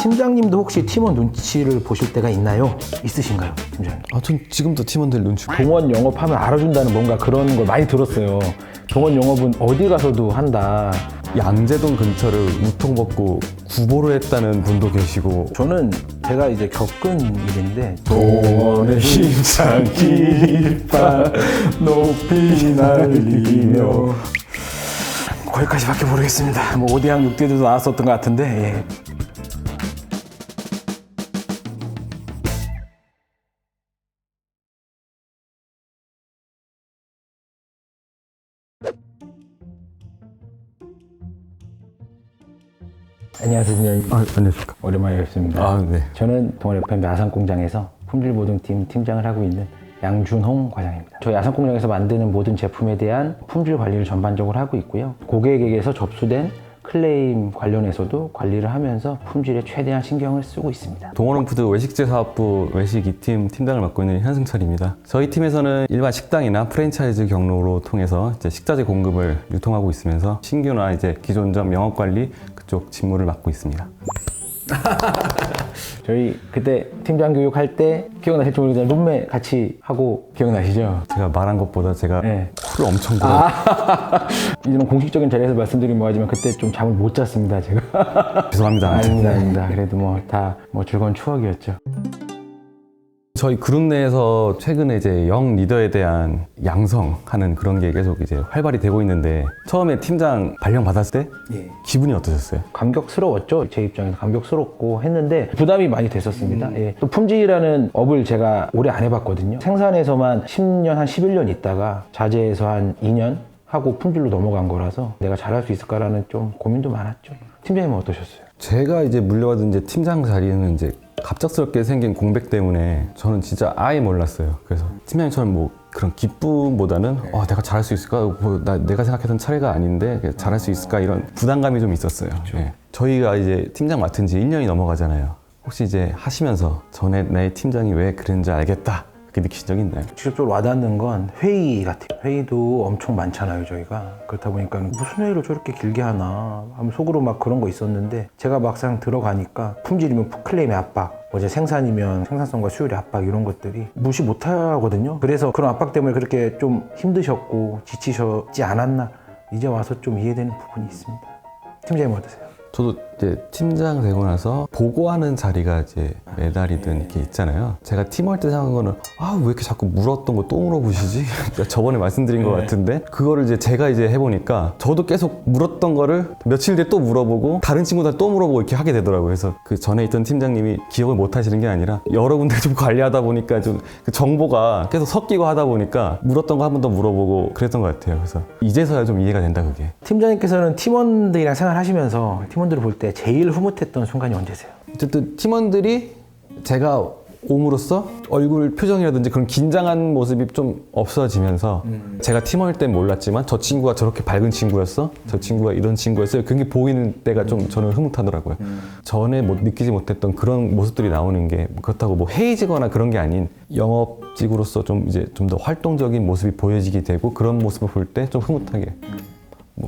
팀장님도 혹시 팀원 눈치를 보실 때가 있나요? 있으신가요, 팀장님? 전 지금도 팀원들 눈치. 동원 영업하면 알아준다는 뭔가 그런 걸 많이 들었어요. 동원 영업은 어디 가서도 한다. 양재동 근처를 우통벗고 구보를 했다는 분도 계시고. 저는 제가 이제 겪은 일인데 동원의 힘찬 깃발 높이 날리며. 거기까지밖에 모르겠습니다. 뭐 5대양 6대도 나왔었던 것 같은데 예. 안녕하세요, 팀장님. 안녕하십니까. 오랜만에 뵙습니다. 네. 저는 동원 FM 야산공장에서 품질보증팀 팀장을 하고 있는 양준홍 과장입니다. 저희 야산공장에서 만드는 모든 제품에 대한 품질 관리를 전반적으로 하고 있고요. 고객에게서 접수된 클레임 관련해서도 관리를 하면서 품질에 최대한 신경을 쓰고 있습니다. 동원원푸드 외식제 사업부 외식 2팀 팀장을 맡고 있는 현승철입니다. 저희 팀에서는 일반 식당이나 프랜차이즈 경로로 통해서 이제 식자재 공급을 유통하고 있으면서 신규나 이제 기존점 영업 관리 그쪽 직무를 맡고 있습니다. 저희 그때 팀장 교육할 때 기억나실지 모르겠는데 룸메 같이 하고 기억나시죠? 제가 말한 것보다 제가 네. 코를 엄청 불어요. 이제는 공식적인 자리에서 말씀드리면 뭐하지만 그때 좀 잠을 못 잤습니다, 제가. 죄송합니다. 아닙니다. 그래도 뭐 다 즐거운 추억이었죠. 저희 그룹 내에서 최근에 이제 영 리더에 대한 양성하는 그런 게 계속 이제 활발히 되고 있는데 처음에 팀장 발령 받았을 때 기분이 어떠셨어요? 감격스러웠죠. 제 입장에서 감격스럽고 했는데 부담이 많이 됐었습니다. 예. 또 품질이라는 업을 제가 오래 안 해봤거든요. 생산에서만 10년, 한 11년 있다가 자재에서 한 2년 하고 품질로 넘어간 거라서 내가 잘할 수 있을까라는 좀 고민도 많았죠. 팀장님은 어떠셨어요? 제가 이제 물려받은 이제 팀장 자리는 이제 갑작스럽게 생긴 공백 때문에 저는 진짜 아예 몰랐어요. 그래서 팀장님처럼 뭐 그런 기쁨보다는 내가 잘할 수 있을까? 내가 생각했던 차례가 아닌데 잘할 수 있을까? 이런 부담감이 좀 있었어요. 네. 저희가 이제 팀장 맡은 지 1년이 넘어가잖아요. 혹시 이제 하시면서 전에 내 팀장이 왜 그랬는지 알겠다. 그렇게 느끼신 적이 있나요? 직접적으로 와닿는 건 회의 같아요. 회의도 엄청 많잖아요, 저희가. 그렇다 보니까 무슨 회의를 저렇게 길게 하나 하면 속으로 막 그런 거 있었는데 제가 막상 들어가니까 품질이면 클레임의 압박, 어제 생산이면 생산성과 수율의 압박 이런 것들이 무시 못 하거든요. 그래서 그런 압박 때문에 그렇게 좀 힘드셨고 지치셨지 않았나 이제 와서 좀 이해되는 부분이 있습니다. 팀장님 어떠세요? 저도 이제 팀장 되고 나서 보고하는 자리가 이제 매달이든 이렇게 있잖아요. 제가 팀할 때 생각한 거는 왜 이렇게 자꾸 물었던 거 또 물어보시지? 저번에 말씀드린 것 같은데 그거를 이제 제가 이제 해보니까 저도 계속 물었던 거를 며칠 뒤에 또 물어보고 다른 친구들 또 물어보고 이렇게 하게 되더라고요. 그래서 그 전에 있던 팀장님이 기억을 못 하시는 게 아니라 여러 군데 좀 관리하다 보니까 좀 그 정보가 계속 섞이고 하다 보니까 물었던 거 한 번 더 물어보고 그랬던 것 같아요. 그래서 이제서야 좀 이해가 된다 그게. 팀장님께서는 팀원들이랑 생활하시면서 팀원들을 볼 때 제일 흐뭇했던 순간이 언제세요? 어쨌든 팀원들이 제가 옴으로써 얼굴 표정이라든지 그런 긴장한 모습이 좀 없어지면서 제가 팀원일 땐 몰랐지만 저 친구가 저렇게 밝은 친구였어? 저 친구가 이런 친구였어요? 그게 보이는 때가 좀 저는 흐뭇하더라고요. 전에 느끼지 못했던 그런 모습들이 나오는 게 그렇다고 뭐 해이지거나 그런 게 아닌 영업직으로서 좀 더 활동적인 모습이 보여지게 되고 그런 모습을 볼 때 좀 흐뭇하게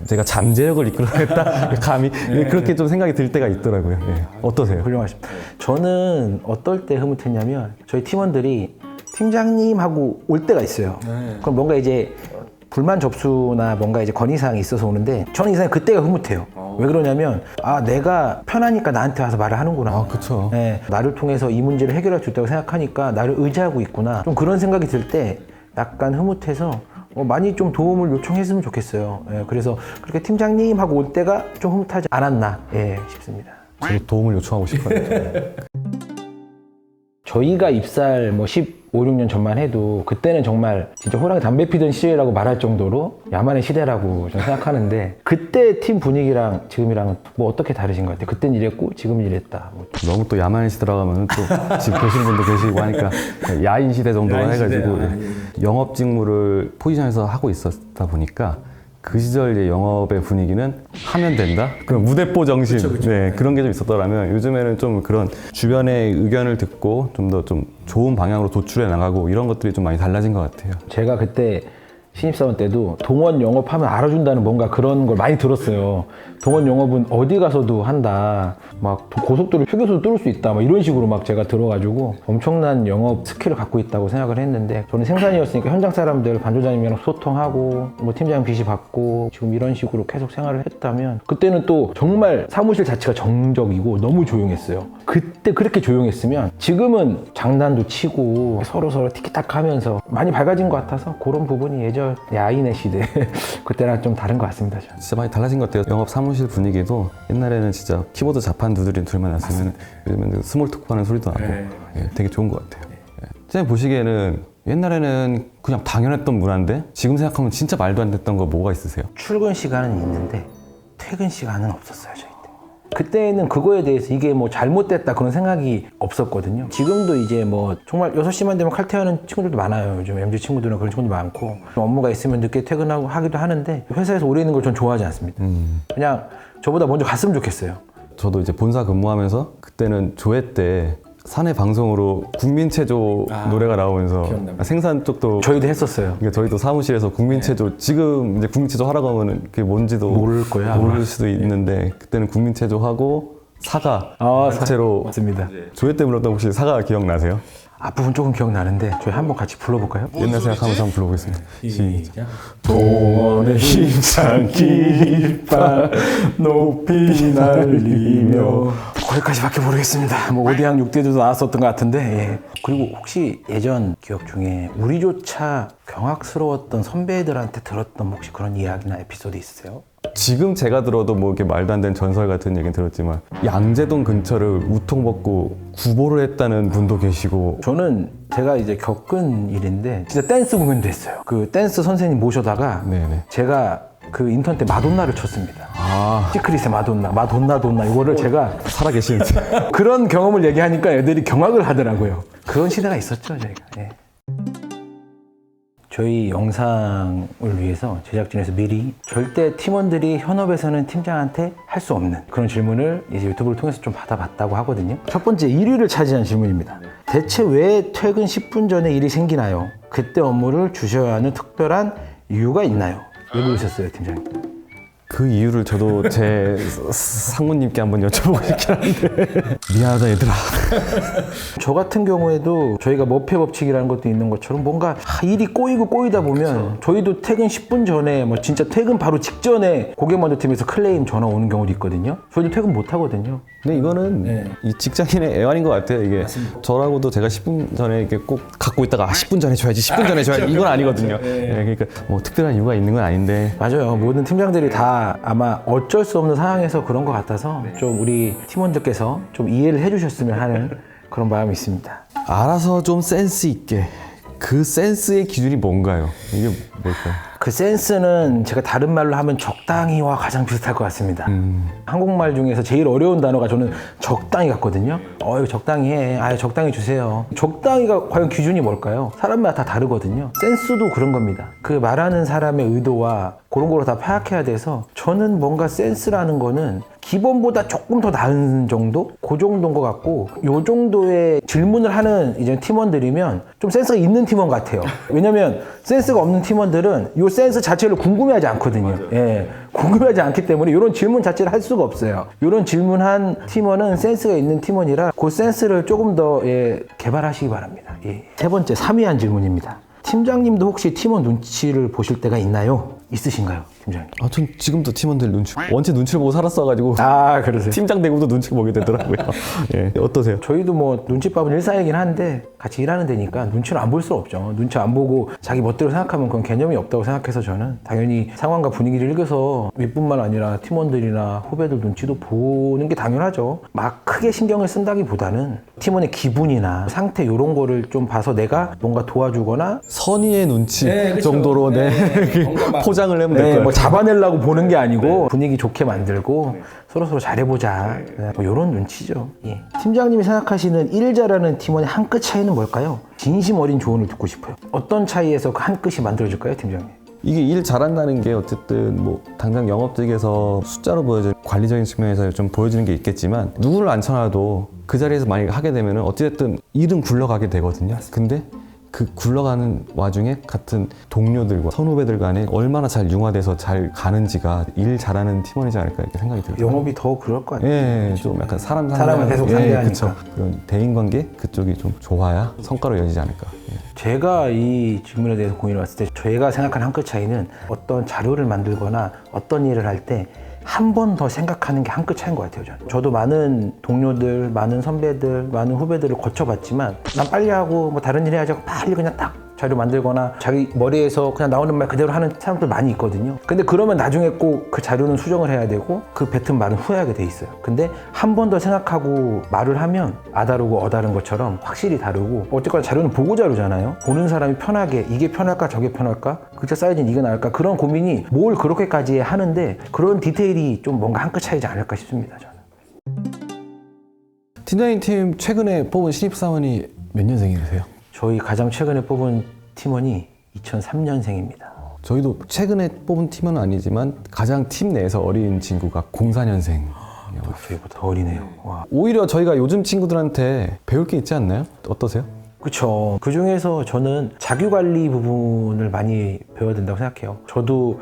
제가 잠재력을 이끌어냈다 감히 그렇게 좀 생각이 들 때가 있더라고요. 어떠세요? 훌륭하십니다. 저는 어떨 때 흐뭇했냐면 저희 팀원들이 팀장님 하고 올 때가 있어요. 그럼 뭔가 이제 불만 접수나 뭔가 이제 건의사항이 있어서 오는데 저는 이상하게 그때가 흐뭇해요. 왜 그러냐면 내가 편하니까 나한테 와서 말을 하는구나. 그렇죠. 나를 통해서 이 문제를 해결할 수 있다고 생각하니까 나를 의지하고 있구나. 좀 그런 생각이 들 때 약간 흐뭇해서 많이 좀 도움을 요청했으면 좋겠어요. 그래서 그렇게 팀장님 하고 올 때가 좀 흐뭇하지 않았나 싶습니다. 저도 도움을 요청하고 싶어요. 저희가 입사할 15, 16년 전만 해도 그때는 정말 진짜 호랑이 담배 피던 시절이라고 말할 정도로 야만의 시대라고 저는 생각하는데 그때 팀 분위기랑 지금이랑은 뭐 어떻게 다르신 것 같아요? 그땐 이랬고 지금은 이랬다. 너무 또 야만의 시대라고 하면 또 지금 계시는 분도 계시고 하니까 야인 시대 정도로 해가지고 영업 직무를 포지션에서 하고 있었다 보니까 그 시절 이제 영업의 분위기는 하면 된다? 그런 무대뽀 정신. 그쵸. 그런 게 좀 있었더라면 요즘에는 좀 그런 주변의 의견을 듣고 좀 더 좀 좋은 방향으로 도출해 나가고 이런 것들이 좀 많이 달라진 것 같아요. 제가 그때 신입사원 때도 동원 영업하면 알아준다는 뭔가 그런 걸 많이 들었어요. 동원 영업은 어디 가서도 한다. 막 고속도로 휴게소도 뚫을 수 있다. 막 이런 식으로 막 제가 들어가지고 엄청난 영업 스킬을 갖고 있다고 생각을 했는데 저는 생산이었으니까 현장 사람들 반조장님이랑 소통하고 뭐 팀장 지시 받고 지금 이런 식으로 계속 생활을 했다면 그때는 또 정말 사무실 자체가 정적이고 너무 조용했어요. 그때 그렇게 조용했으면 지금은 장난도 치고 서로 티키타카 하면서 많이 밝아진 것 같아서 그런 부분이 예전 아이네 시대 그때랑 좀 다른 것 같습니다. 저는. 진짜 많이 달라진 것 같아요. 영업 사무실 분위기도 옛날에는 진짜 키보드 자판 두드린 둘만 났으면 요즘은 스몰 토크 하는 소리도 나고 예, 되게 좋은 것 같아요. 예. 선생님 보시기에는 옛날에는 그냥 당연했던 문화인데 지금 생각하면 진짜 말도 안 됐던 거 뭐가 있으세요? 출근 시간은 있는데 퇴근 시간은 없었어요. 저희 때. 그때는 그거에 대해서 이게 뭐 잘못됐다 그런 생각이 없었거든요. 지금도 이제 뭐 정말 6시만 되면 칼퇴하는 친구들도 많아요. 요즘 MZ 친구들은 그런 친구도 많고 좀 업무가 있으면 늦게 퇴근하고 하기도 하는데 회사에서 오래 있는 걸 전 좋아하지 않습니다. 그냥 저보다 먼저 갔으면 좋겠어요. 저도 이제 본사 근무하면서 그때는 조회 때 사내 방송으로 국민체조 노래가 나오면서 기억납니다. 생산 쪽도 저희도 했었어요. 그러니까 저희도 사무실에서 국민체조 지금 이제 국민체조 하라고 하면은 그게 뭔지도 모를 거야, 모를 아마. 수도 있는데 그때는 국민체조 하고 사과 자체로 맞습니다. 조회 때 불렀던 혹시 사과 기억나세요? 앞부분 조금 기억나는데 저희 한번 같이 불러볼까요? 옛날 생각하면서 한번 불러보겠습니다. 시작. 동원의 힘찬 깃발 높이 날리며 거기까지밖에 모르겠습니다. 뭐 5대양 6대도 나왔었던 것 같은데 예. 그리고 혹시 예전 기억 중에 우리조차 경악스러웠던 선배들한테 들었던 혹시 그런 이야기나 에피소드 있으세요? 지금 제가 들어도 뭐 이렇게 말도 안 되는 전설 같은 얘기는 들었지만 양재동 근처를 우통 벗고 구보를 했다는 분도 계시고 저는 제가 이제 겪은 일인데 진짜 댄스 공연도 했어요. 그 댄스 선생님 모셔다가 네네. 제가 그 인턴 때 마돈나를 쳤습니다. 시크릿의 마돈나 이거를 제가 살아계신 그런 경험을 얘기하니까 애들이 경악을 하더라고요. 그런 시대가 있었죠, 저희가. 예. 저희 영상을 위해서 제작진에서 미리 절대 팀원들이 현업에서는 팀장한테 할 수 없는 그런 질문을 이제 유튜브를 통해서 좀 받아봤다고 하거든요. 첫 번째 1위를 차지한 질문입니다. 대체 왜 퇴근 10분 전에 일이 생기나요? 그때 업무를 주셔야 하는 특별한 이유가 있나요? 왜 그러셨어요, 팀장님? 그 이유를 저도 제 상무님께 한번 여쭤보고 싶긴 한데 미안하다 얘들아. 저 같은 경우에도 저희가 머페 법칙이라는 것도 있는 것처럼 뭔가 일이 꼬이다 보면 저희도 퇴근 10분 전에 뭐 진짜 퇴근 바로 직전에 고객만족팀에서 클레임 전화 오는 경우도 있거든요. 저희도 퇴근 못 하거든요. 근데 이거는 이 직장인의 애환인 것 같아요. 이게 저라고도 제가 10분 전에 이렇게 꼭 갖고 있다가 10분 전에 줘야지 10분 전에 줘야지 이건 아니거든요. 그러니까 뭐 특별한 이유가 있는 건 아닌데 맞아요. 모든 팀장들이 다 아마 어쩔 수 없는 상황에서 그런 것 같아서 좀 우리 팀원들께서 좀 이해를 해주셨으면 하는 그런 마음이 있습니다. 알아서 좀 센스 있게. 그 센스의 기준이 뭔가요? 이게 뭘까요? 그 센스는 제가 다른 말로 하면 적당히와 가장 비슷할 것 같습니다. 한국말 중에서 제일 어려운 단어가 저는 적당히 같거든요. 이거 적당히 해. 적당히 주세요. 적당히가 과연 기준이 뭘까요? 사람마다 다 다르거든요. 센스도 그런 겁니다. 그 말하는 사람의 의도와 그런 거를 다 파악해야 돼서 저는 뭔가 센스라는 거는 기본보다 조금 더 나은 정도? 그 정도인 것 같고 요 정도의 질문을 하는 이제 팀원들이면 좀 센스가 있는 팀원 같아요. 왜냐면 센스가 없는 팀원들은 요 센스 자체를 궁금해하지 않거든요. 예, 궁금해하지 않기 때문에 이런 질문 자체를 할 수가 없어요. 이런 질문한 팀원은 센스가 있는 팀원이라 그 센스를 조금 더 개발하시기 바랍니다. 세 번째 3위한 질문입니다. 팀장님도 혹시 팀원 눈치를 보실 때가 있나요? 있으신가요, 팀장님? 전 지금도 팀원들 원체 눈치를 보고 살았어가지고 그러세요? 팀장 되고도 눈치 보게 되더라고요. 예, 어떠세요? 저희도 뭐 눈치밥은 일상이긴 한데 같이 일하는 데니까 눈치를 안 볼 수 없죠. 눈치 안 보고 자기 멋대로 생각하면 그건 개념이 없다고 생각해서 저는 당연히 상황과 분위기를 읽어서 윗뿐만 아니라 팀원들이나 후배들 눈치도 보는 게 당연하죠. 막 크게 신경을 쓴다기보다는 팀원의 기분이나 상태 이런 거를 좀 봐서 내가 뭔가 도와주거나 선의의 눈치 정도로 포장을 하면 될 거예요. 뭐 잡아내려고 보는 게 아니고 분위기 좋게 만들고 서로 잘해보자. 뭐 이런 눈치죠. 팀장님이 생각하시는 일 잘하는 팀원의 한 끗 차이는 뭘까요? 진심 어린 조언을 듣고 싶어요. 어떤 차이에서 그 한 끗이 만들어질까요, 팀장님? 이게 일 잘한다는 게 어쨌든 뭐 당장 영업직에서 숫자로 보여지는 관리적인 측면에서 좀 보여지는 게 있겠지만 누구를 앉혀놔도 그 자리에서 만약에 하게 되면 어찌됐든 일은 굴러가게 되거든요. 근데 그 굴러가는 와중에 같은 동료들과 선후배들 간에 얼마나 잘 융화돼서 잘 가는지가 일 잘하는 팀원이지 않을까 이렇게 생각이 들어요. 영업이 더 그럴 것 같아요. 예, 좀 약간 사람을 계속 상대하니까. 그쵸. 그런 대인관계 그쪽이 좀 좋아야 성과로 이어지지 않을까. 예. 제가 이 질문에 대해서 고민을 했을 때 제가 생각하는 한 끗 차이는 어떤 자료를 만들거나 어떤 일을 할 때 한 번 더 생각하는 게 한 끗 차이인 것 같아요. 저도 많은 동료들, 많은 선배들, 많은 후배들을 거쳐봤지만 난 빨리 하고 뭐 다른 일 해야지 하고 빨리 그냥 딱 자료 만들거나 자기 머리에서 그냥 나오는 말 그대로 하는 사람들 많이 있거든요. 근데 그러면 나중에 꼭 그 자료는 수정을 해야 되고 그 뱉은 말은 후회하게 돼 있어요. 근데 한 번 더 생각하고 말을 하면 아다르고 어다른 것처럼 확실히 다르고 어쨌거나 자료는 보고 자료잖아요. 보는 사람이 편하게 이게 편할까 저게 편할까 글자 사이즈는 이게 나을까 그런 고민이 뭘 그렇게까지 하는데 그런 디테일이 좀 뭔가 한 끗 차이지 않을까 싶습니다. 저는. 팀장님 팀 최근에 뽑은 신입사원이 몇 년생이세요? 저희 가장 최근에 뽑은 팀원이 2003년생입니다. 저희도 최근에 뽑은 팀은 아니지만 가장 팀 내에서 어린 친구가 04년생. 저희보다 더 어리네요. 와. 오히려 저희가 요즘 친구들한테 배울 게 있지 않나요? 어떠세요? 그렇죠. 그 중에서 저는 자기관리 부분을 많이 배워야 된다고 생각해요. 저도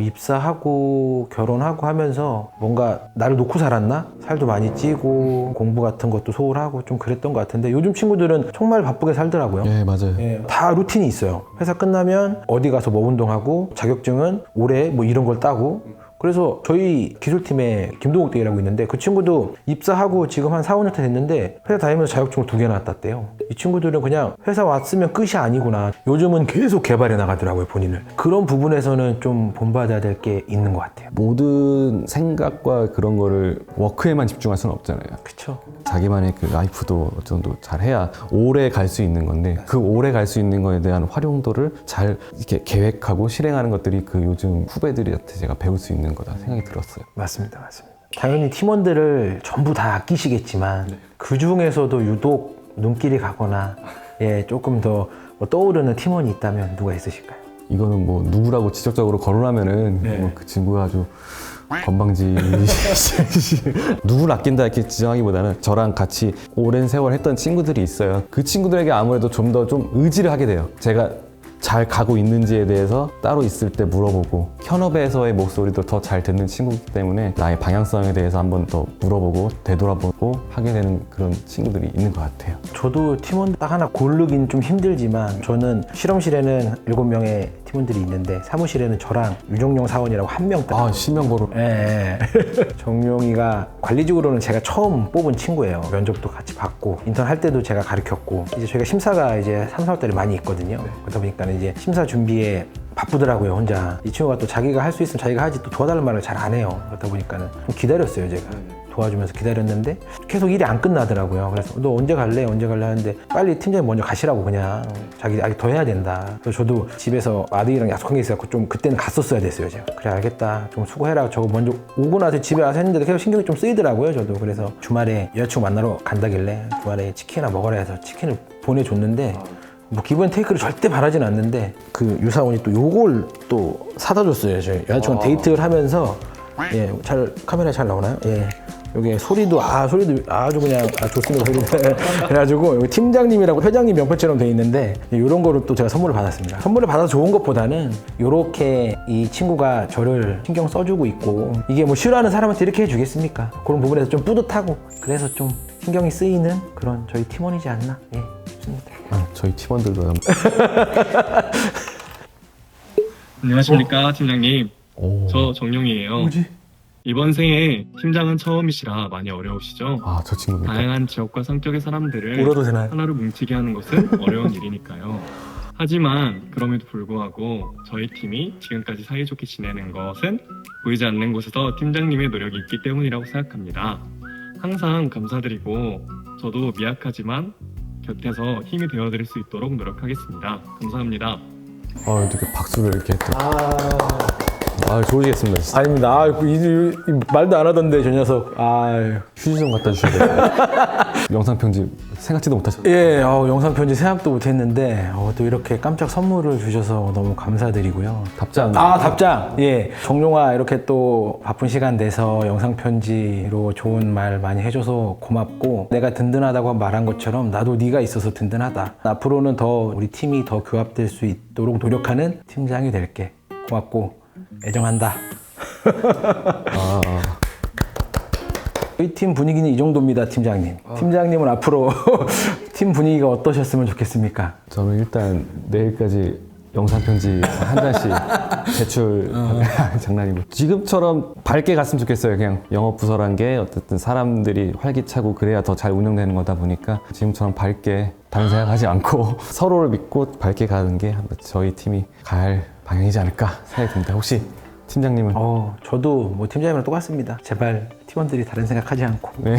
입사하고 결혼하고 하면서 뭔가 나를 놓고 살았나? 살도 많이 찌고 공부 같은 것도 소홀하고 좀 그랬던 것 같은데 요즘 친구들은 정말 바쁘게 살더라고요. 예, 맞아요. 예, 다 루틴이 있어요. 회사 끝나면 어디 가서 뭐 운동하고 자격증은 올해 뭐 이런 걸 따고 그래서 저희 기술팀에 김동욱 대리라고 있는데 그 친구도 입사하고 지금 한 4, 5년 차 됐는데 회사 다니면서 자격증을 2개나 땄대요. 이 친구들은 그냥 회사 왔으면 끝이 아니구나. 요즘은 계속 개발해 나가더라고요, 본인을. 그런 부분에서는 좀 본받아야 될 게 있는 것 같아요. 모든 생각과 그런 거를 워크에만 집중할 수는 없잖아요. 그쵸? 자기만의 그 라이프도 어느 정도 잘 해야 오래 갈 수 있는 건데 그 오래 갈 수 있는 거에 대한 활용도를 잘 이렇게 계획하고 실행하는 것들이 그 요즘 후배들한테 제가 배울 수 있는 거다 생각이 들었어요. 맞습니다. 맞습니다. 당연히 팀원들을 전부 다 아끼시겠지만 그 중에서도 유독 눈길이 가거나 조금 더 뭐 떠오르는 팀원이 있다면 누가 있으실까요? 이거는 뭐 누구라고 직접적으로 거론하면은 뭐그 친구가 아주 건방지 누구를 아낀다 이렇게 지정하기보다는 저랑 같이 오랜 세월 했던 친구들이 있어요. 그 친구들에게 아무래도 좀 더 좀 의지를 하게 돼요. 제가 잘 가고 있는지에 대해서 따로 있을 때 물어보고 현업에서의 목소리도 더 잘 듣는 친구이기 때문에 나의 방향성에 대해서 한번 더 물어보고 되돌아보고 하게 되는 그런 친구들이 있는 것 같아요. 저도 팀원 딱 하나 고르긴 좀 힘들지만 저는 실험실에는 7명의 팀원들이 있는데 사무실에는 저랑 유정용 사원이라고 한 명 딱. 아, 실명보로. 예. 정용이가 관리직으로는 제가 처음 뽑은 친구예요. 면접도 같이 받고 인턴 할 때도 제가 가르쳤고 이제 저희가 심사가 이제 3, 4월달에 많이 있거든요. 그러다 보니까 이제 심사 준비에 바쁘더라고요, 혼자. 이 친구가 또 자기가 할 수 있으면 자기가 하지 또 도와달라는 말을 잘 안 해요. 그러다 보니까는 좀 기다렸어요, 제가. 도와주면서 기다렸는데 계속 일이 안 끝나더라고요. 그래서 너 언제 갈래? 언제 갈래? 하는데 빨리 팀장님 먼저 가시라고 그냥 자기 아직 더 해야 된다. 그래서 저도 집에서 아들이랑 약속한 게 있어서 좀 그때는 갔었어야 됐어요, 제가. 그래 알겠다. 좀 수고해라. 저거 먼저 오고 나서 집에 와서 했는데도 계속 신경이 좀 쓰이더라고요, 저도. 그래서 주말에 여자친구 만나러 간다길래 주말에 치킨이나 먹으라 해서 치킨을 보내줬는데 뭐 기본 테이크를 절대 바라진 않는데 그 유사원이 또 요걸 또 사다 줬어요. 저희 여자친구랑 데이트를 하면서 카메라에 잘 나오나요? 여기 소리도 아주 그냥 좋습니다. 소리도. 그래가지고 여기 팀장님이라고 회장님 명패처럼 돼 있는데 이런 거를 또 제가 선물을 받았습니다. 선물을 받아서 좋은 것보다는 이렇게 이 친구가 저를 신경 써주고 있고 이게 뭐 싫어하는 사람한테 이렇게 해주겠습니까? 그런 부분에서 좀 뿌듯하고 그래서 좀 신경이 쓰이는 그런 저희 팀원이지 않나 싶습니다. 저희 팀원들도 안녕하십니까 팀장님. 오. 저 정용이에요. 뭐지? 이번 생에 팀장은 처음이시라 많이 어려우시죠? 저 친구입니까? 다양한 지역과 성격의 사람들을 울어도 되나요? 하나로 뭉치게 하는 것은 어려운 일이니까요. 하지만 그럼에도 불구하고 저희 팀이 지금까지 사이좋게 지내는 것은 보이지 않는 곳에서 팀장님의 노력이 있기 때문이라고 생각합니다. 항상 감사드리고 저도 미약하지만 곁에서 힘이 되어드릴 수 있도록 노력하겠습니다. 감사합니다. 이렇게 박수를 이렇게 또. 아, 좋으시겠습니다. 진짜. 아닙니다. 말도 안 하던데 저 녀석. 휴지 좀 갖다 주셔야 돼요. 영상 편집 생각지도 못하셨어요. 예, 영상 편지 생각도 못했는데 또 이렇게 깜짝 선물을 주셔서 너무 감사드리고요. 답장. 답장. 예, 정용아 이렇게 또 바쁜 시간 내서 영상 편지로 좋은 말 많이 해줘서 고맙고 내가 든든하다고 말한 것처럼 나도 네가 있어서 든든하다. 앞으로는 더 우리 팀이 더 규합될 수 있도록 노력하는 팀장이 될게. 고맙고 애정한다. 저희 팀 분위기는 이 정도입니다, 팀장님. 팀장님은 앞으로 팀 분위기가 어떠셨으면 좋겠습니까? 저는 일단 내일까지 영상 편지 한 잔씩 제출. 장난이고. 지금처럼 밝게 갔으면 좋겠어요. 그냥 영업 부서란 게 어쨌든 사람들이 활기차고 그래야 더 잘 운영되는 거다 보니까 지금처럼 밝게 다른 생각하지 않고 서로를 믿고 밝게 가는 게 저희 팀이 갈 방향이지 않을까 생각이 듭니다. 혹시 팀장님은? 저도 뭐 팀장님이랑 똑같습니다. 제발 팀원들이 다른 생각하지 않고 네.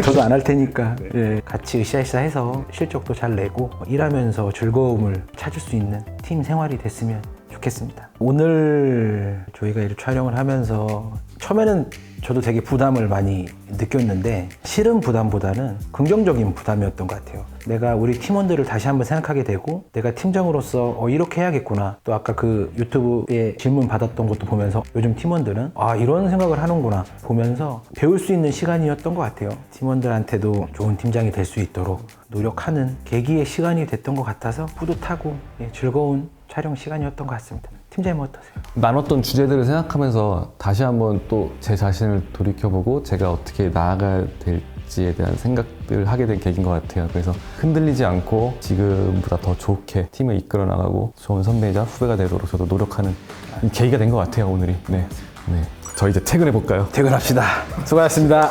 저도 안 할 테니까 예, 같이 으쌰으쌰해서 실적도 잘 내고 일하면서 즐거움을 찾을 수 있는 팀 생활이 됐으면 좋겠습니다. 오늘 저희가 이 촬영을 하면서 처음에는 저도 되게 부담을 많이 느꼈는데 싫은 부담보다는 긍정적인 부담이었던 것 같아요. 내가 우리 팀원들을 다시 한번 생각하게 되고 내가 팀장으로서 이렇게 해야겠구나. 또 아까 그 유튜브에 질문 받았던 것도 보면서 요즘 팀원들은 이런 생각을 하는구나 보면서 배울 수 있는 시간이었던 것 같아요. 팀원들한테도 좋은 팀장이 될 수 있도록 노력하는 계기의 시간이 됐던 것 같아서 뿌듯하고 즐거운 촬영 시간이었던 것 같습니다. 팀장님 어떠세요? 나눴던 주제들을 생각하면서 다시 한번 또 제 자신을 돌이켜보고 제가 어떻게 나아가야 될지에 대한 생각들을 하게 된 계기인 것 같아요. 그래서 흔들리지 않고 지금보다 더 좋게 팀을 이끌어 나가고 좋은 선배이자 후배가 되도록 저도 노력하는 계기가 된 것 같아요, 오늘이. 네. 저 이제 퇴근해 볼까요? 퇴근합시다. 수고하셨습니다.